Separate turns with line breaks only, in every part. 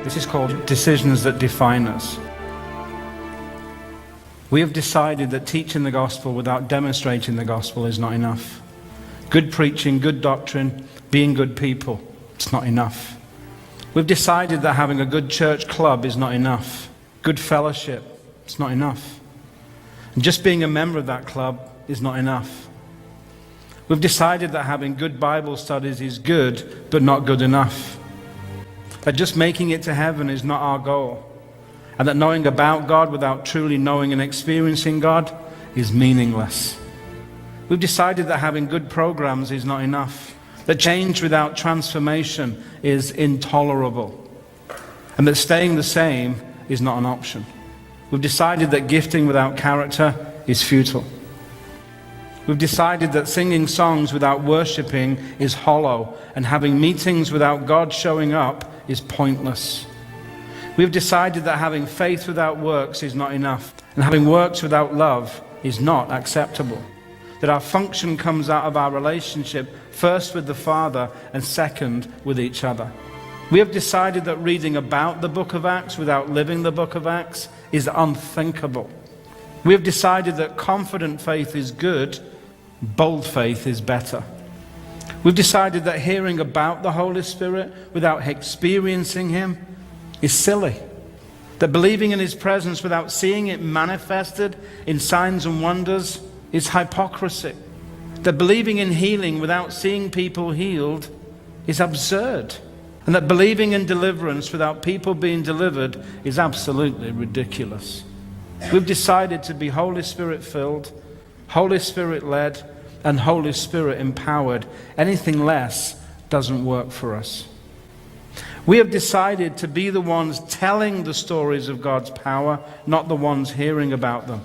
This is called decisions that define us. We have decided that teaching the gospel without demonstrating the gospel is not enough. Good preaching, good doctrine, being good people, it's not enough. We've decided that having a good church club is not enough. Good fellowship, it's not enough. And just being a member of that club is not enough. We've decided that having good Bible studies is good, but not good enough. That just making it to heaven is not our goal. And that knowing about God without truly knowing and experiencing God is meaningless. We've decided that having good programs is not enough. That change without transformation is intolerable. And that staying the same is not an option. We've decided that gifting without character is futile. We've decided that singing songs without worshiping is hollow, and having meetings without God showing up is pointless. We've decided that having faith without works is not enough, and having works without love is not acceptable. That our function comes out of our relationship, first with the Father and second with each other. We have decided that reading about the book of Acts without living the book of Acts is unthinkable. We have decided that confident faith is good, bold faith is better. We've decided that hearing about the Holy Spirit without experiencing Him is silly. That believing in His presence without seeing it manifested in signs and wonders is hypocrisy. That believing in healing without seeing people healed is absurd. And that believing in deliverance without people being delivered is absolutely ridiculous. We've decided to be Holy Spirit filled, Holy Spirit led, and Holy Spirit empowered. Anything less doesn't work for us. We have decided to be the ones telling the stories of God's power, not the ones hearing about them.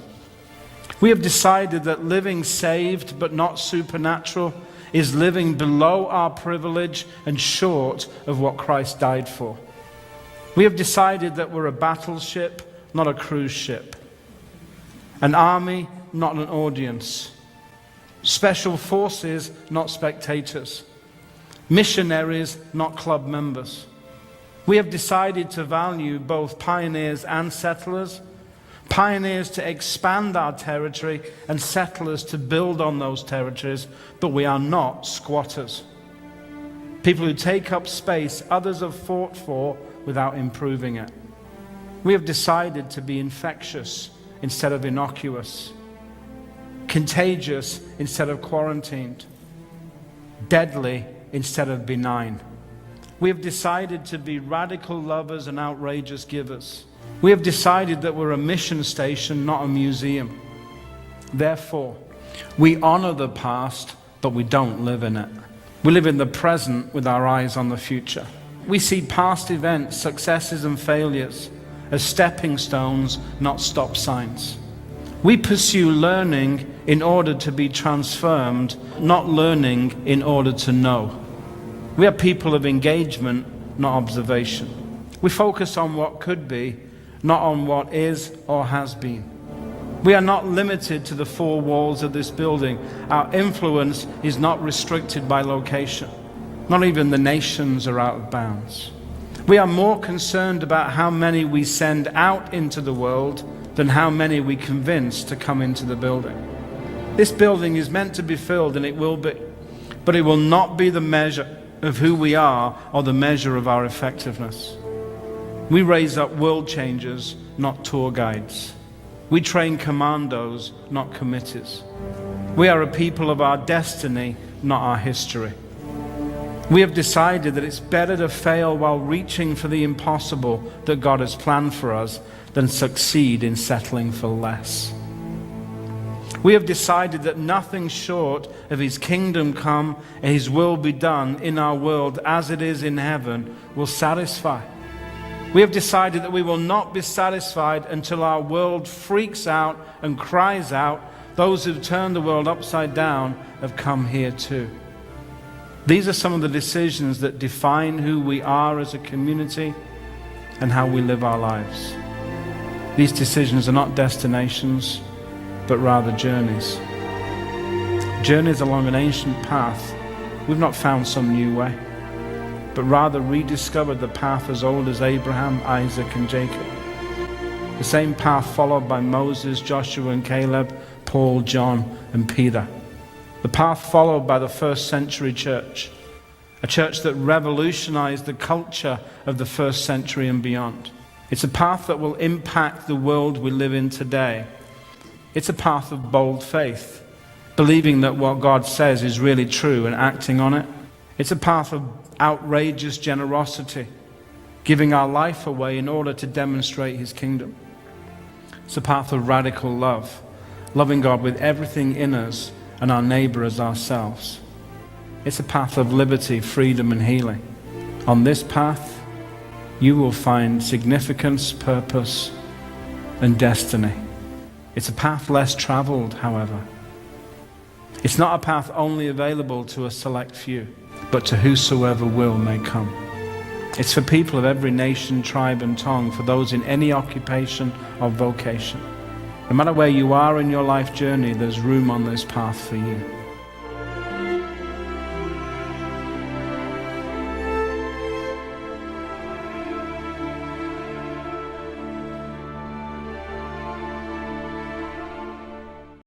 We have decided that living saved but not supernatural is living below our privilege and short of what Christ died for. We have decided that we're a battleship, not a cruise ship. An army, not an audience. Special forces, not spectators. Missionaries, not club members. We have decided to value both pioneers and settlers. Pioneers to expand our territory and settlers to build on those territories, but we are not squatters. People who take up space others have fought for without improving it. We have decided to be infectious instead of innocuous, contagious instead of quarantined, deadly instead of benign. We have decided to be radical lovers and outrageous givers. We have decided that we're a mission station, not a museum. Therefore, we honor the past, but we don't live in it. We live in the present with our eyes on the future. We see past events, successes and failures as stepping stones, not stop signs. We pursue learning in order to be transformed, not learning in order to know. We are people of engagement, not observation. We focus on what could be, not on what is or has been. We are not limited to the four walls of this building. Our influence is not restricted by location. Not even the nations are out of bounds. We are more concerned about how many we send out into the world than how many we convince to come into the building. This building is meant to be filled, and it will be, but it will not be the measure of who we are or the measure of our effectiveness. We raise up world changers, not tour guides. We train commandos, not committees. We are a people of our destiny, not our history. We have decided that it's better to fail while reaching for the impossible that God has planned for us than succeed in settling for less. We have decided that nothing short of His kingdom come and His will be done in our world as it is in heaven will satisfy. We have decided that we will not be satisfied until our world freaks out and cries out, those who've turned the world upside down have come here too. These are some of the decisions that define who we are as a community and how we live our lives. These decisions are not destinations, but rather journeys. Journeys along an ancient path. We've not found some new way, but rather rediscovered the path as old as Abraham, Isaac, and Jacob. The same path followed by Moses, Joshua, and Caleb, Paul, John, and Peter. The path followed by the first century church, a church that revolutionized the culture of the first century and beyond. It's a path that will impact the world we live in today. It's a path of bold faith, believing that what God says is really true and acting on it. It's a path of outrageous generosity, giving our life away in order to demonstrate His kingdom. It's a path of radical love, loving God with everything in us and our neighbor as ourselves. It's a path of liberty, freedom, and healing. On this path, you will find significance, purpose, and destiny. It's a path less traveled, however. It's not a path only available to a select few, but to whosoever will may come. It's for people of every nation, tribe, and tongue, for those in any occupation or vocation. No matter where you are in your life journey, there's room on this path for you.